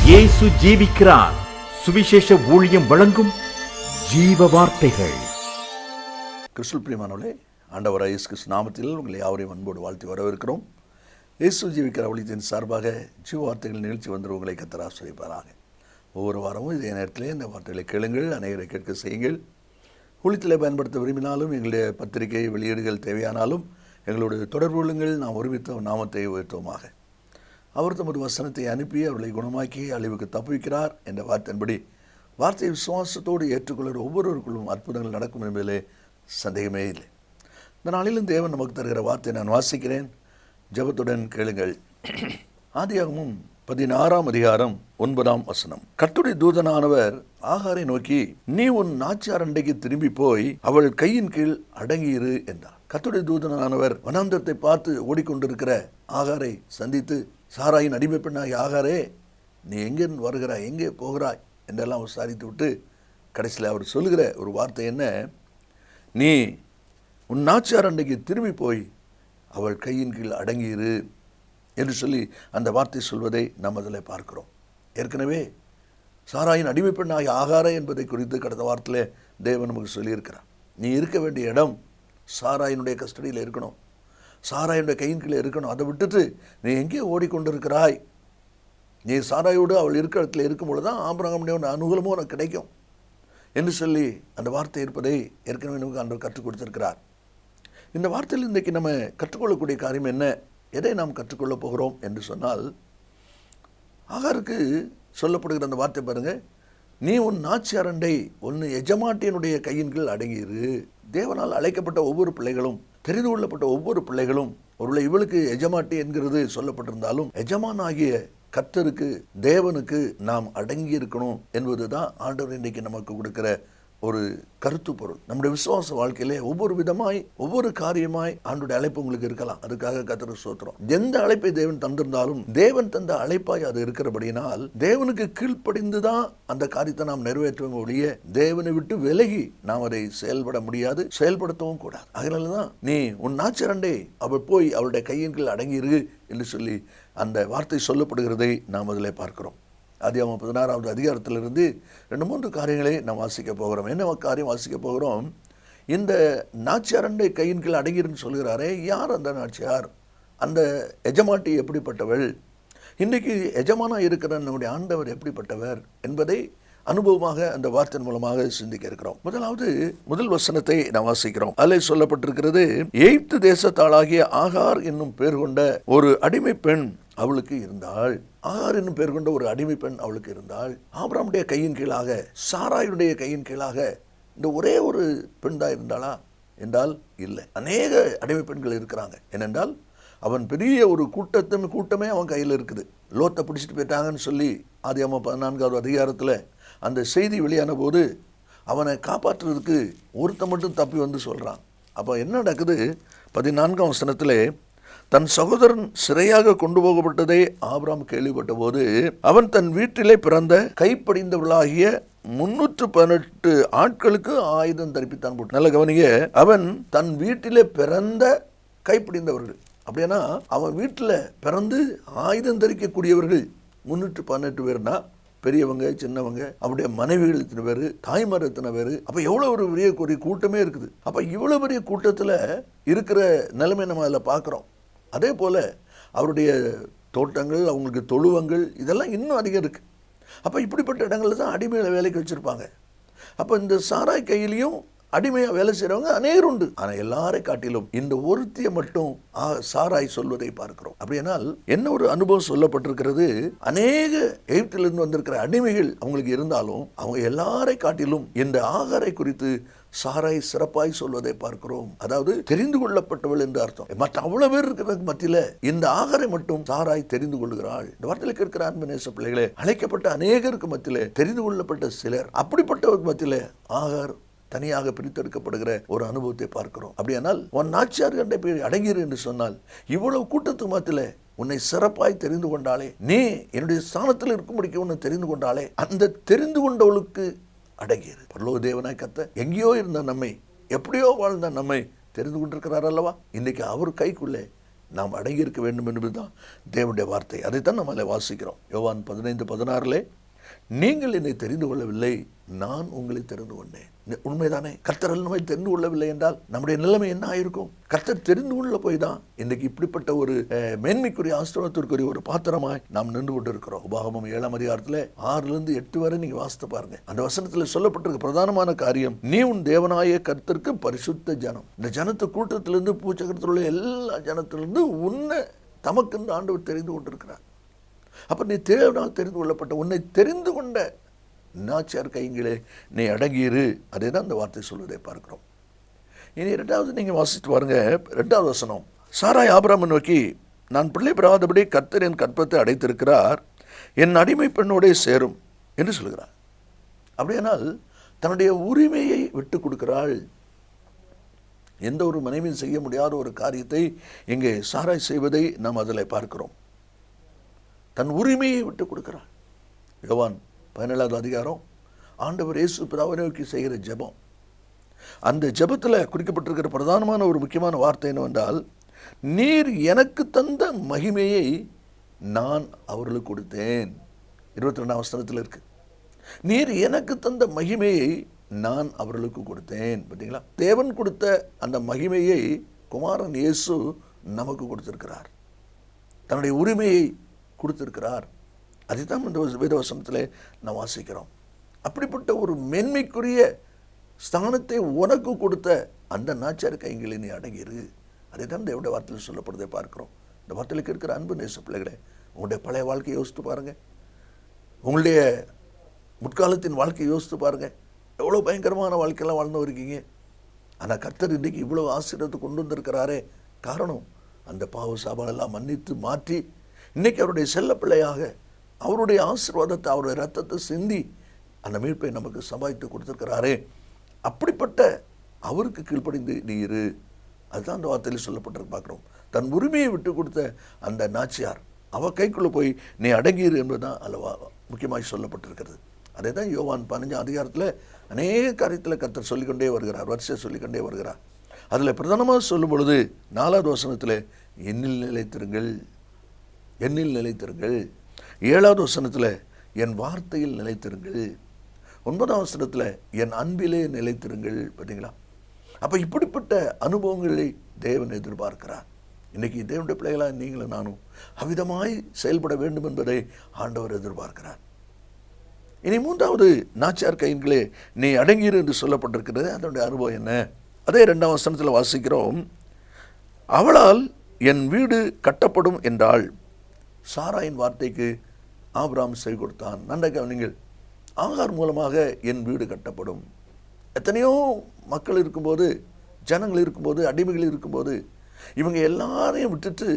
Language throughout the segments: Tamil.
இயேசு ஜீவிக்கிறார். சுவிசேஷ ஊழியம் வழங்கும் ஜீவ வார்த்தைகள். கிறிஸ்துவில் பிரியமானவர்களே, ஆண்டவராகிய இயேசு கிறிஸ்து நாமத்தில் உங்களை யாவரையும் அன்போடு வாழ்த்தி வரவேற்கிறோம். இயேசு ஜீவிக்கிற ஊழியத்தின் சார்பாக ஜீவ வார்த்தைகள் நிகழ்ச்சி வந்து உங்களை கர்த்தர் ஆசீர்வதிப்பாராக. ஒவ்வொரு வாரமும் இதே நேரத்திலே இந்த வார்த்தைகளை கேளுங்கள், அநேகரை கேட்க செய்யுங்கள். ஊழியத்தில் பயன்படுத்த விரும்பினாலும் எங்களுடைய பத்திரிகை வெளியீடுகள் தேவையானாலும் எங்களுடைய தொடர்பு கொள்ளுங்கள். நாம் ஒருமித்த நாமத்தை உயர்த்துவோமாக. அவர் தமது வசனத்தை அனுப்பி அவர்களை குணமாக்கி அழிவுக்கு தப்புவிக்கிறார் என்ற வார்த்தையின்படி வார்த்தையை விசுவாசத்தோடு ஏற்றுக்கொள்கிற ஒவ்வொருவருக்குள்ளும் அற்புதங்கள் நடக்கும் என்பதிலே சந்தேகமே இல்லை. இந்த நாளிலும் தேவன் நமக்கு தருகிற வார்த்தையை நான் வாசிக்கிறேன். ஜெபத்துடன் கேளுங்கள். ஆதியாகமம் 16ஆம் அதிகாரம் 9ஆம் வசனம். கர்த்தருடைய தூதனானவர் ஆகாரை நோக்கி, நீ உன் நாச்சியார் அண்டைக்கு திரும்பி போய் அவள் கையின் கீழ் அடங்கியிரு என்றார். கர்த்தருடைய தூதனானவர் வனாந்தரத்தை பார்த்து ஓடிக்கொண்டிருக்கிற ஆகாரை சந்தித்து, சாராயின் அடிமை பெண்ணாகி ஆகாரே, நீ எங்கே வருகிறாய், எங்கே போகிறாய் என்றெல்லாம் விசாரித்து விட்டு கடைசியில் அவர் சொல்லுகிற ஒரு வார்த்தை என்ன, நீ உன் நாச்சியார் அண்டைக்கு திரும்பி போய் அவள் கையின் கீழ் அடங்கியிரு என்று சொல்லி அந்த வார்த்தை சொல்வதை நாம் அதில் பார்க்கிறோம். ஏற்கனவே சாராயின் அடிமை பெண்ணாகி ஆகாரே என்பதை குறித்து கடந்த வாரத்தில் தேவன் நமக்கு சொல்லியிருக்கிறார். நீ இருக்க வேண்டிய இடம் சாராயினுடைய கஸ்டடியில் இருக்கணும், சாராயினுடைய கையின் கீழே இருக்கணும். அதை விட்டுட்டு நீ எங்கே ஓடிக்கொண்டிருக்கிறாய்? நீ சாராயோடு அவள் இருக்கிற இடத்துல இருக்கும் பொழுது தான் ஆபிரகாமுடைய அனுகூலமும் உனக்கு கிடைக்கும் என்று சொல்லி அந்த வார்த்தை இருப்பதை ஏற்கனவே நமக்கு ஆண்டவர் கற்றுக் கொடுத்திருக்கிறார். இந்த வார்த்தையில் இன்றைக்கு நம்ம கற்றுக்கொள்ளக்கூடிய காரியம் என்ன, எதை நாம் கற்றுக்கொள்ளப் போகிறோம் என்று சொன்னால், ஆகாருக்கு சொல்லப்படுகிற அந்த வார்த்தை பாருங்க, நீ உன் நாச்சியார் அண்டை ஒன்று எஜமாட்டியனுடைய கையின் கீழ் அடங்கியிரு. தேவனால் அழைக்கப்பட்ட ஒவ்வொரு பிள்ளைகளும், தெரிந்து கொள்ளப்பட்ட ஒவ்வொரு பிள்ளைகளும், ஒருவேளை இவளுக்கு எஜமாட்டி என்கிறது சொல்லப்பட்டிருந்தாலும் எஜமான் ஆகிய கர்த்தருக்கு, தேவனுக்கு நாம் அடங்கி இருக்கணும் என்பதுதான் ஆண்டவர் இன்றைக்கு நமக்கு கொடுக்கிற ஒரு கருத்து பொருள். நம்முடைய விசுவாச வாழ்க்கையிலே ஒவ்வொரு விதமாய் ஒவ்வொரு காரியமாய் ஆண்டுடைய அழைப்பு உங்களுக்கு இருக்கலாம். அதுக்காக கர்த்தருக்கு ஸ்தோத்திரம். எந்த அழைப்பை தேவன் தந்திருந்தாலும் தேவன் தந்த அழைப்பாய் அது இருக்கிறபடியினால் தேவனுக்கு கீழ்ப்படிந்துதான் அந்த காரியத்தை நாம் நிறைவேற்றுவோம் ஒழிய தேவனை விட்டு விலகி நாம் அதை செயல்பட முடியாது, செயல்படுத்தவும் கூடாது. அதனாலதான் நீ உன் நாச்சியாரண்டை அவள் போய் அவளுடைய கையின் கீழ் அடங்கியிரு என்று சொல்லி அந்த வார்த்தை சொல்லப்படுகிறதை நாம் அதில் பார்க்கிறோம். ஆதியாகமம் 16ஆவது அதிகாரத்திலிருந்து 2-3 காரியங்களை நாம் வாசிக்க போகிறோம். என்ன காரியம் வாசிக்க போகிறோம்? இந்த நாச்சியார் அண்டை கையின் கீழ் அடங்கிருன்னு சொல்கிறாரே, யார் அந்த நாச்சியார்? அந்த எஜமாட்டி எப்படிப்பட்டவள்? இன்றைக்கு எஜமானாக இருக்கிற நம்முடைய ஆண்டவர் எப்படிப்பட்டவர் என்பதை அனுபவமாக அந்த வார்த்தையின் மூலமாக சிந்திக்க இருக்கிறோம். முதல் வசனத்தை நாம் வாசிக்கிறோம். அதில் சொல்லப்பட்டிருக்கிறது, எகிப்து தேசத்தாளாகிய ஆகார் என்னும் பேர் கொண்ட ஒரு அடிமை பெண் அவளுக்கு இருந்தாள். ஆகார் என்னும் பேர் கொண்ட ஒரு அடிமை பெண் அவளுக்கு இருந்தாள். ஆபிரகாமுடைய கையின் கீழாக, சாராயுடைய கையின் கீழாக இந்த ஒரே ஒரு பெண் தான் இருந்தாளா என்றால் இல்லை, அநேக அடிமை பெண்கள் இருக்கிறாங்க. ஏனென்றால் அவன் பெரிய ஒரு கூட்டமே அவன் கையில் இருக்குது. லோத்தை பிடிச்சிட்டு போயிட்டாங்கன்னு சொல்லி ஆதியாகமம் 14ஆவது அதிகாரத்தில் அந்த செய்தி வெளியான போது அவனை காப்பாற்றுறதுக்கு ஒருத்தன் மட்டும் தப்பி வந்து சொல்கிறான். அப்போ என்ன நடக்குது? 14ஆம் வசனத்திலே, தன் சகோதரன் சிறையாக கொண்டு போகப்பட்டதை ஆபிரகாம் கேள்விப்பட்ட போது அவன் தன் வீட்டிலே பிறந்த கைப்படிந்தவர்களாகிய 318 ஆட்களுக்கு ஆயுதம் தரிப்பித்தான். போட்டு நல்ல கவனிங்க, அவன் தன் வீட்டிலே பிறந்த கைப்பிடிந்தவர்கள். அப்படின்னா அவன் வீட்டில் பிறந்து ஆயுதம் தரிக்கக்கூடியவர்கள் 318 பேர்னா, பெரியவங்க சின்னவங்க, அவருடைய மனைவிகள் இத்தனை பேர், தாய்மார் இத்தனை பேர். அப்போ எவ்வளோ ஒரு பெரிய கூட்டமே இருக்குது. அப்போ இவ்வளோ பெரிய கூட்டத்தில் இருக்கிற நிலைமை நம்ம அதில் பார்க்குறோம். அதே போல் அவருடைய தோட்டங்கள், அவங்களுக்கு தொழுவங்கள், இதெல்லாம் இன்னும் அதிகம் இருக்குது. அப்போ இப்படிப்பட்ட இடங்களில் தான் அடிமையை வேலைக்கு வச்சுருப்பாங்க. அப்போ இந்த சாராய் கையிலையும் அடிமையாக வேலை செய்கிறவங்க அநேகர் உண்டு. ஆனால் எல்லாரை காட்டிலும் இந்த ஒருத்தியை மட்டும் சாராய் சொல்வதை பார்க்கிறோம். அப்படியானால் என்ன ஒரு அனுபவம் சொல்லப்பட்டிருக்கிறது? அநேக எகிப்திலிருந்து வந்திருக்கிற அடிமைகள் அவங்களுக்கு இருந்தாலும் அவங்க எல்லாரை காட்டிலும் இந்த ஆகாரை குறித்து சாராய் சிறப்பாய் சொல்வதை பார்க்கிறோம். அதாவது தெரிந்து கொள்ளப்பட்டவள் என்று அர்த்தம். மற்ற அவ்வளவு பேர் இருக்கிறதுக்கு மத்தியில இந்த ஆகாரை மட்டும் சாராய் தெரிந்து கொள்கிறாள். இந்த வார்த்தையில் இருக்கிற அன்பு நேச பிள்ளைகளே, அழைக்கப்பட்ட அநேகருக்கு மத்தியில தெரிந்து கொள்ளப்பட்ட சிலர், அப்படிப்பட்டவருக்கு மத்தியில ஆகார் தனியாக பிரித்தெடுக்கப்படுகிற ஒரு அனுபவத்தை பார்க்கிறோம். அப்படியானால் உன் நாச்சியார் கண்டை போய் அடங்கிரு என்று சொன்னால், இவ்வளவு கூட்டத்துக்கு மத்தியில உன்னை சிறப்பாய் தெரிந்து கொண்டாலே, நீ என்னுடைய ஸ்தானத்தில் இருக்கும்படிக்கு உன்னை தெரிந்து கொண்டாலே, அந்த தெரிந்து கொண்டவளுக்கு அடங்கியது. பரலோக தேவனாய் கர்த்தர் எங்கேயோ இருந்த நம்மை, எப்படியோ வாழ்ந்த நம்மை தெரிந்து கொண்டிருக்கிறார் அல்லவா? இன்னைக்கு அவர் கைக்குள்ளே நாம் அடங்கியிருக்க வேண்டும் என்பதுதான் தேவனுடைய வார்த்தை. அதைத்தான் நம்ம அதில் வாசிக்கிறோம். யோவான் 15:16 நீங்கள் என்னை தெரிந்து கொள்ளவில்லை, நான் உங்களை தெரிந்து கொண்டேன். உண்மைதானே? கர்த்தர் நம்மை தெரிந்து கொள்ளவில்லை என்றால் நம்முடைய நிலைமை என்ன ஆயிருக்கும்? கர்த்தர் தெரிந்து கொள்ள போய் தான் இன்னைக்கு இப்படிப்பட்ட ஒரு மேன்மைக்குரிய ஆசீர்வாதத்திற்குரிய ஒரு பாத்திரமாய் நாம் நின்று கொண்டு இருக்கிறோம். உபாகமம் 7 6-8 வரை நீங்க வாசித்து பாருங்க. அந்த வசனத்தில் சொல்லப்பட்டிருக்க பிரதானமான காரியம், நீ உன் தேவனாய கர்த்தருக்கு பரிசுத்த ஜனம். இந்த ஜனத்து கூட்டத்திலிருந்து பூச்சக்கரத்தில் உள்ள எல்லா ஜனத்திலிருந்து உன்னை தமக்கு இந்த ஆண்டவர் தெரிந்து கொண்டிருக்கிறார். அப்ப நீ தேவனால் தெரிந்து கொள்ளப்பட்ட, உன்னை தெரிந்து கொண்ட நாச்சியார் கைங்களே நீ அடங்கியிரு. அதே தான் அந்த வார்த்தை சொல்வதை பார்க்கிறோம். இனி 2வது நீங்கள் வாசித்து பாருங்க. 2வது வசனம், சாராய் ஆபிரகாமை நோக்கி, நான் பிள்ளை பெறாதபடி கர்த்தர் என் கற்பத்தை அடைத்திருக்கிறார், என் அடிமை பெண்ணோடே சேரும் என்று சொல்கிறார். அப்படியானால் தன்னுடைய உரிமையை விட்டு கொடுக்கிறாள். எந்த ஒரு மனைவியும் செய்ய முடியாத ஒரு காரியத்தை இங்கே சாராய் செய்வதை நாம் அதில் பார்க்கிறோம். தன் உரிமையை விட்டு கொடுக்கிறாள். யோவான் 17 ஆண்டவர் இயேசு பிதாவை நோக்கி செய்கிற ஜெபம். அந்த ஜெபத்தில் குறிக்கப்பட்டிருக்கிற பிரதானமான ஒரு முக்கியமான வார்த்தை என்னவென்றால், நீர் எனக்கு தந்த மகிமையை நான் அவர்களுக்கு கொடுத்தேன். 22ஆம் வசனத்தில் இருக்கு. நீர் எனக்கு தந்த மகிமையை நான் அவர்களுக்கு கொடுத்தேன். பார்த்தீங்களா? தேவன் கொடுத்த அந்த மகிமையை குமாரன் இயேசு நமக்கு கொடுத்திருக்கிறார். தன்னுடைய உரிமையை கொடுத்திருக்கிறார். அதைத்தான் இந்த வேதவசனத்தில் நாம் வாசிக்கிறோம். அப்படிப்பட்ட ஒரு மேன்மைக்குரிய ஸ்தானத்தை உனக்கு கொடுத்த அந்த நாச்சியார் கைங்களில் நீ அடங்கியிரு. அதைத்தான் தேவனுடைய வார்த்தையில் சொல்லப்படுவதை பார்க்கிறோம். இந்த வார்த்தையிலுக்கு இருக்கிற அன்பு நேச பிள்ளைகளே, உங்களுடைய பழைய வாழ்க்கையை யோசித்து பாருங்க. உங்களுடைய முற்காலத்தின் வாழ்க்கையை யோசித்து பாருங்க. எவ்வளோ பயங்கரமான வாழ்க்கையெல்லாம் வாழ்ந்து இருக்கீங்க. ஆனால் கர்த்தர் இன்றைக்கு இவ்வளோ ஆசீர்வாதத்தை கொண்டு வந்திருக்கிறாரே. காரணம், அந்த பாவ சாபாலெல்லாம் மன்னித்து மாற்றி இன்னைக்கு அவருடைய செல்ல பிள்ளையாக அவருடைய ஆசீர்வாதத்தை, அவருடைய ரத்தத்தை சிந்தி அந்த மீட்பை நமக்கு சம்பாதித்து கொடுத்திருக்கிறாரே. அப்படிப்பட்ட அவருக்கு கீழ்ப்படிந்து நீ இரு. அதுதான் அந்த வார்த்தையில் சொல்லப்பட்டிருக்கு பார்க்குறோம். தன் உரிமையை விட்டு கொடுத்த அந்த நாச்சியார் அவ கைக்குள்ளே போய் நீ அடங்கியிரு என்பதுதான் அல்லவா முக்கியமாக சொல்லப்பட்டிருக்கிறது. அதே தான் யோவான் 15 அநேக காரியத்தில் கர்த்தர் சொல்லிக்கொண்டே வருகிறார், வரிசையை சொல்லிக்கொண்டே வருகிறார். அதில் பிரதானமாக சொல்லும் பொழுது 4வது வசனத்தில் என்னில் நிலைத்திருங்கள், என்னில் நிலைத்திருங்கள். 7வது வசனத்தில் என் வார்த்தையில் நிலைத்திருங்கள். 9ஆம் வசனத்தில் என் அன்பிலே நிலைத்திருங்கள். பார்த்தீங்களா? அப்போ இப்படிப்பட்ட அனுபவங்களை தேவன் எதிர்பார்க்கிறார். இன்னைக்கு தேவனுடைய பிள்ளைகளாக நீங்களும் நானும் அவ்விதமாய் செயல்பட வேண்டும் என்பதை ஆண்டவர் எதிர்பார்க்கிறார். இனி 3வது நாச்சியார் கைகளே நீ அடங்கியிரு என்று சொல்லப்பட்டிருக்கிறது. அதனுடைய அனுபவம் என்ன? அதே 2ஆம் வசனத்தில் வாசிக்கிறோம், அவளால் என் வீடு கட்டப்படும் என்றாள். சாராயின் வார்த்தைக்கு ஆபிரகாம் செவி கொடுத்தான். நன்றாக கவனிங்கள். ஆகார் மூலமாக என் வீடு கட்டப்படும். எத்தனையோ மக்கள் இருக்கும்போது, ஜனங்கள் இருக்கும்போது, அடிமைகள் இருக்கும்போது, இவங்க எல்லாரையும் விட்டுட்டு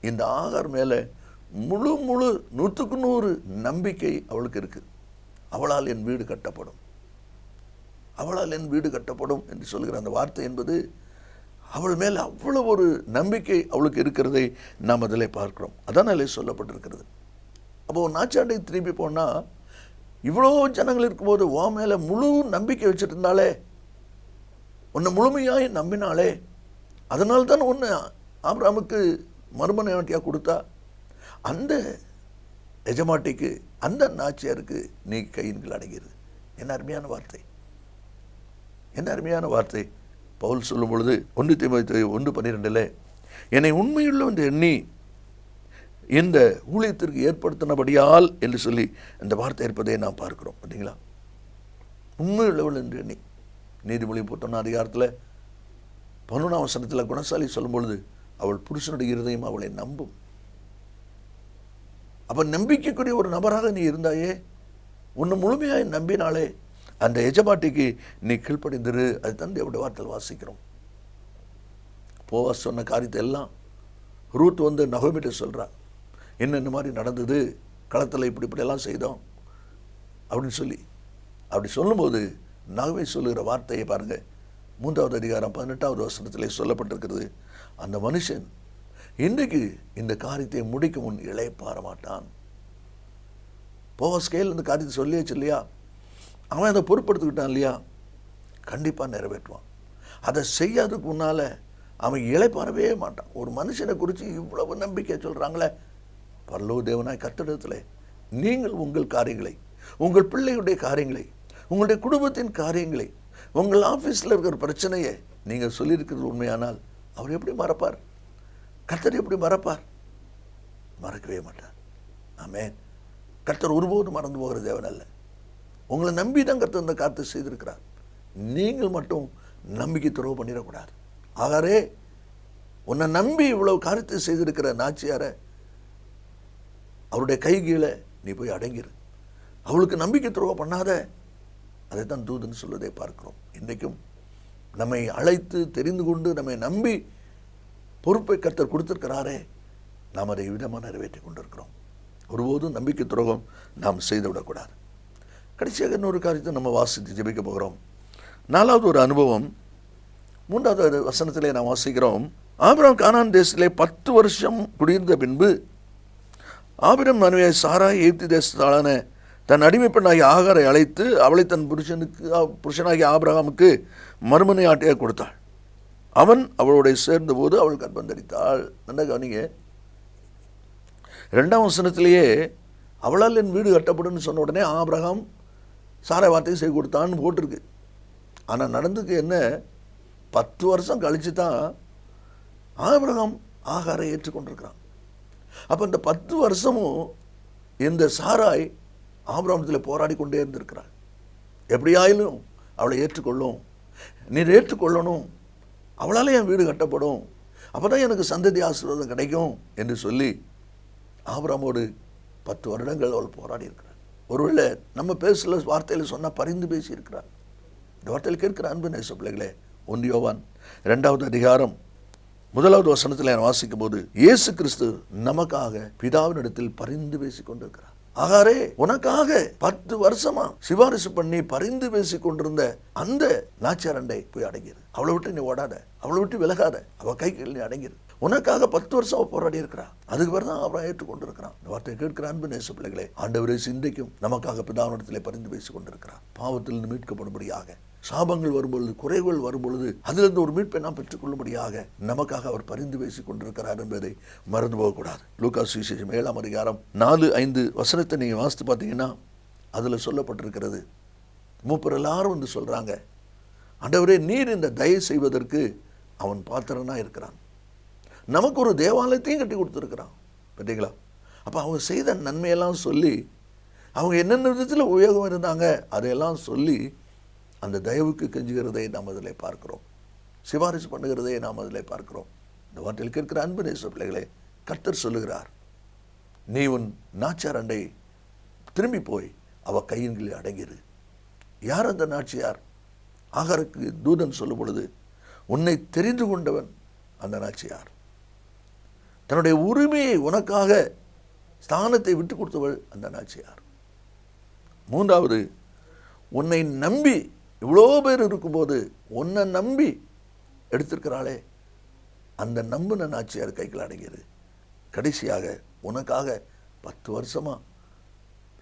இந்த ஆகார் மேலே முழு 100% நம்பிக்கை அவளுக்கு இருக்கு. அவளால் என் வீடு கட்டப்படும், அவளால் என் வீடு கட்டப்படும் என்று சொல்கிற அந்த வார்த்தை என்பது அவள் மேல் அவ்வளவு ஒரு நம்பிக்கை அவளுக்கு இருக்கிறதை நாம் அதில் பார்க்கிறோம். அதான் அதில் சொல்லப்பட்டிருக்கிறது. அப்போது நாச்சாண்டை திரும்பி போனால், இவ்வளோ ஜனங்கள் இருக்கும்போது உன் மேலே முழு நம்பிக்கை வச்சுட்டு இருந்தாலே, உன்னை முழுமையாய் நம்பினாலே, அதனால்தான் ஒன்று ஆபிரகாமுக்கு மறுமனையாட்டியாக கொடுத்தா. அந்த எஜமாட்டிக்கு, அந்த நாச்சியாருக்கு நீ கையின்கள் அடங்கிறது. என்ன அருமையான வார்த்தை, என்ன அருமையான வார்த்தை. பவுல் சொல்லும் பொழுது 1 தீமோத்தேயு 1:12 என்னை உண்மையுள்ள என்று எண்ணி இந்த ஊழியத்திற்கு ஏற்படுத்தினபடியால் என்று சொல்லி அந்த வார்த்தை இருப்பதை நாம் பார்க்கிறோம். பார்த்தீங்களா? உண்மையுள்ளவள் என்று எண்ணி. நீதிமொழி 11ஆம் அதிகாரத்தில் 11ஆம் வசனத்தில் குணசாலி சொல்லும் பொழுது அவள் புருஷனுடைய இருதயம் அவளை நம்பும். அப்போ நம்பிக்கைக்குரிய ஒரு நபராக நீ இருந்தாயே, உன்னை முழுமையாக நம்பினாலே அந்த எஜமாட்டிக்கு நீ கீழ்ப்படிந்திரு. அது தான் தேவனுடைய வார்த்தையில் வாசிக்கிறோம். போவாஸ் சொன்ன காரியத்தை எல்லாம் ரூத் வந்து நகோமிட்ட சொல்கிறா. என்னென்ன மாதிரி நடந்தது, களத்தில் இப்படியெல்லாம் செய்தோம் அப்படின்னு சொல்லி. அப்படி சொல்லும்போது நகோமி சொல்லுகிற வார்த்தையை பாருங்கள். 3வது அதிகாரம் 18வது வசனத்திலே சொல்லப்பட்டிருக்கிறது, அந்த மனுஷன் இன்றைக்கு இந்த காரியத்தை முடிக்க முன் இளைப்பாற மாட்டான். போவாஸ் கையில் இந்த காரியத்தை சொல்லியாச்சு இல்லையா, அவன் அதை பொறுப்படுத்திக்கிட்டான் இல்லையா, கண்டிப்பாக நிறைவேற்றுவான். அதை செய்யாததுக்கு முன்னால் அவன் இளைப்பாறவே மாட்டான். ஒரு மனுஷனை குறித்து இவ்வளவு நம்பிக்கை சொல்கிறாங்களே. பரலோக தேவனாய் கர்த்தரிடத்தில் நீங்கள் உங்கள் காரியங்களை, உங்கள் பிள்ளைகளுடைய காரியங்களை, உங்களுடைய குடும்பத்தின் காரியங்களை, உங்கள் ஆஃபீஸில் இருக்கிற பிரச்சனையை நீங்கள் சொல்லியிருக்கிறது உண்மையானால் அவர் எப்படி மறப்பார்? கர்த்தர் எப்படி மறப்பார்? மறக்கவே மாட்டார். ஆமென். கர்த்தர் ஒருபோதும் மறந்து போகிற தேவன் அல்ல. உங்களை நம்பி தான் கர்த்தர் இந்த காரியத்தை செய்திருக்கிறார். நீங்கள் மட்டும் நம்பிக்கை துறவு பண்ணிடக்கூடாது. ஆகாரே, உன்னை நம்பி இவ்வளவு காரியத்தை செய்திருக்கிற நாச்சியாரை அவருடைய கைகீழே நீ போய் அடங்கிரு. அவளுக்கு நம்பிக்கை துறவு பண்ணாத. அதை தான் தூதன் சொல்வதை பார்க்கிறோம். இன்றைக்கும் நம்மை அழைத்து தெரிந்து கொண்டு நம்மை நம்பி பொறுப்பை கர்த்தர் கொடுத்திருக்கிறாரே, நாம் அதை விதமாக நிறைவேற்றி கொண்டிருக்கிறோம். ஒருபோதும் நம்பிக்கை துரோகம் நாம் செய்து விடக்கூடாது. கடைசியாக இன்னொரு காரியத்தை நம்ம வாசித்து ஜெபிக்க போகிறோம். 4வது ஒரு அனுபவம் 3வது வசனத்திலே நாம் வாசிக்கிறோம். ஆபிரகாம் கானான் தேசத்திலே 10 வருஷம் குடியிருந்த பின்பு ஆபிரகாம் மனைவியாய் சாராய் எகிப்து தேசத்தாளான தன் அடிமை பெண்ணாகிய ஆகாரை அழைத்து அவளை தன் புருஷனாகிய ஆபிரகாமுக்கு மறுமனையாட்டியாக கொடுத்தாள். அவன் அவளுடைய சேர்ந்தபோது அவள் கர்ப்பம் தரித்தாள். என்ன கவனிங்க, 2ஆம் வசனத்திலேயே அவளால் என் வீடு கட்டப்படும்னு சொன்ன உடனே ஆபிரகாம் சாராய் வார்த்தையை செய்து கொடுத்தான்னு போட்டிருக்கு. ஆனால் நடந்துக்கு என்ன, 10 வருஷம் கழித்து தான் ஆபிரகாம் ஆகாரை ஏற்றுக்கொண்டிருக்கிறான். அப்போ இந்த 10 வருஷமும் இந்த சாராய் ஆபிரகாமத்தில் போராடி கொண்டே இருந்திருக்கிறாள். எப்படியாயிலும் அவளை ஏற்றுக்கொள்ளும், நீர் ஏற்றுக்கொள்ளணும், அவளால் என் வீடு கட்டப்படும், அப்போ தான் எனக்கு சந்ததி ஆசீர்வாதம் கிடைக்கும் என்று சொல்லி ஆபிரகாமோடு 10 வருடங்கள் அவள் போராடி இருக்கிறாள். ஒருவேளை நம்ம பேசல வார்த்தையில் சொன்னால் பரிந்து பேசி இருக்கிறாள். இந்த வார்த்தையில் கேட்கிற அன்பு நேச பிள்ளைகளே, 1 யோவான் 2வது அதிகாரம் 1வது வசனத்தில் நான் வாசிக்கும் போது இயேசு கிறிஸ்து நமக்காக பிதாவினிடத்தில் பரிந்து பேசிக் கொண்டிருக்கிறார். ஆகாரே, உனக்காக 10 வருஷமா சிபாரிசு பண்ணி பரிந்து பேசி கொண்டிருந்த அந்த நாச்சியாரண்டை போய் அடங்கிரு. அவளை விட்டு நீ ஓடாத, அவளை விட்டு விலகாத, அவ கைகள் நீ அடங்கிரு. உனக்காக 10 வருஷம் போராடி இருக்கிறான். அதுக்கு பிறகு தான் அவரை ஏற்றுக்கொண்டிருக்கிறான். இந்த வார்த்தையை கேட்கிற அன்பு நேச பிள்ளைகளே, ஆண்டவரே இன்றைக்கும் நமக்காக பிதாவினிடத்திலே பரிந்து பேசி கொண்டிருக்கிறார். பாவத்தில் மீட்கப்படும்படியாக, சாபங்கள் வரும்பொழுது, குறைகள் வரும்பொழுது அதிலிருந்து ஒரு மீட்பை நாம் பெற்றுக்கொள்ளும்படியாக நமக்காக அவர் பரிந்து பேசிக் கொண்டிருக்கிறார் என்பதை மறந்து போகக்கூடாது. லூக்கா சுவிசேஷம் 7ஆம் அதிகாரம் 4-5 வசனத்தை நீங்கள் வாசித்து பார்த்தீங்கன்னா அதில் சொல்லப்பட்டிருக்கிறது. மூப்பர் எல்லாரும் வந்து சொல்கிறாங்க, ஆண்டவரே நீர் இந்த தயை செய்வதற்கு அவன் பாத்திரனா இருக்கிறான், நமக்கு ஒரு தேவாலயத்தையும் கட்டி கொடுத்துருக்கிறான். பார்த்தீங்களா? அப்போ அவங்க செய்த நன்மையெல்லாம் சொல்லி, அவங்க என்னென்ன விதத்தில் உபயோகம் இருந்தாங்க அதையெல்லாம் சொல்லி அந்த தயவுக்கு கெஞ்சுகிறதை நாம் அதில் பார்க்கிறோம். சிபாரிசு பண்ணுகிறதை நாம் அதில் பார்க்கிறோம். இந்த வார்த்தையில் கேட்கிற அன்பு நேச பிள்ளைகளே, கர்த்தர் சொல்லுகிறார், நீ உன் நாச்சியார் அண்டை திரும்பி போய் அவ கையின்களே அடங்கிரு. யார் அந்த நாச்சியார்? ஆகாருக்கு தூதன் சொல்லும் பொழுது உன்னை தெரிந்து கொண்டவன் அந்த நாச்சியார். தன்னுடைய உரிமையை உனக்காக ஸ்தானத்தை விட்டு கொடுத்தவள் அந்த நாச்சியார். 3வது, உன்னை நம்பி இவ்வளோ பேர் இருக்கும்போது உன்னை நம்பி எடுத்திருக்கிறாளே அந்த நம்பின நாச்சியார் கைகள் அடங்கிரு. கடைசியாக உனக்காக 10 வருஷமாக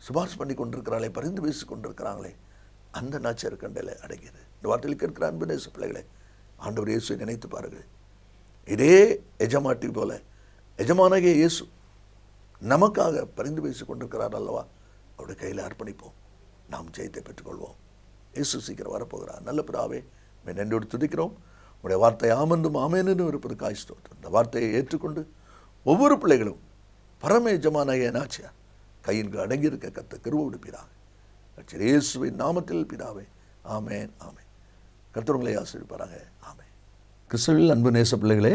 சிபாரிசு பண்ணி கொண்டிருக்கிறாளே, பரிந்து பேசி கொண்டிருக்கிறாங்களே அந்த நாச்சியார் கண்டையில் அடங்கிரு. இந்த வார்த்தையில் கேட்கிற அன்பு நேச பிள்ளைகளே, ஆண்டவர் இயேசுவை நினைத்து பாருங்கள். இதே எஜமாட்டி போல எஜமானகே இயேசு நமக்காக பரிந்து பேசி கொண்டிருக்கிறார் அல்லவா? அவருடைய கையில் அர்ப்பணிப்போம், நாம் ஜெயத்தை பெற்றுக்கொள்வோம். இயேசு சீக்கிரம் வரப்போகிறார். நல்ல பிதாவே, நன்றியோடு துதிக்கிறோம். உடைய வார்த்தை ஆமந்தும் ஆமேனும் இருப்பது காய்ஸ்தோத்திரம். இந்த வார்த்தையை ஏற்றுக்கொண்டு ஒவ்வொரு பிள்ளைகளும் பரம எஜமானாகிய நாச்சியார் கையில் அடங்கியிருக்க கர்த்தர் கிருபை கொடுப்பீராக. இயேசுவின் நாமத்தில் பிதாவே, ஆமேன் ஆமேன். கர்த்தர் உங்களை ஆசீர்வதிப்பாராக. ஆமேன். கிறிஸ்துவில் அன்பு நேச பிள்ளைகளே,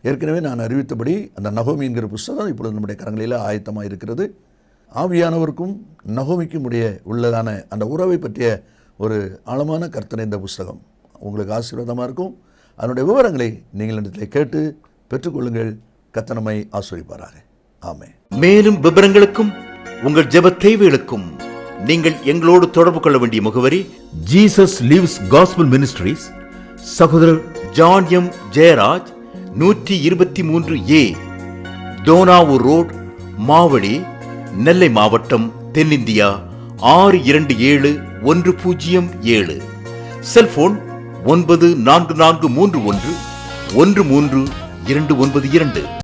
ஏற்கனவே நான் அறிவித்தபடி அந்த நகோமி என்கிற புஸ்தகம் இப்பொழுது நம்முடைய கரங்களில் ஆயத்தமாக இருக்கிறது. ஆவியானவருக்கும் நகோமிக்கும் உள்ளதான அந்த உறவை பற்றிய ஒரு ஆழமான கர்த்தனை இந்த புஸ்தகம் உங்களுக்கு ஆசீர்வாதமாக இருக்கும். அதனுடைய விவரங்களை நீங்கள் இடத்தில் கேட்டு பெற்றுக்கொள்ளுங்கள். கர்த்தர் நம்மை ஆசீர்வதிப்பாராக. ஆமென். மேலும் விவரங்களுக்கும் உங்கள் ஜெப தேவைகளுக்கும் நீங்கள் எங்களோடு தொடர்பு கொள்ள வேண்டிய முகவரி ஜீசஸ் லிவ்ஸ் காஸ்பல் மினிஸ்ட்ரீஸ், சகோதரர் John M Jeyaraj, 123A Dohnavur road, Mavadi, Nellai மாவட்டம், தென்னிந்தியா 627107. செல்போன் 944311 13 292.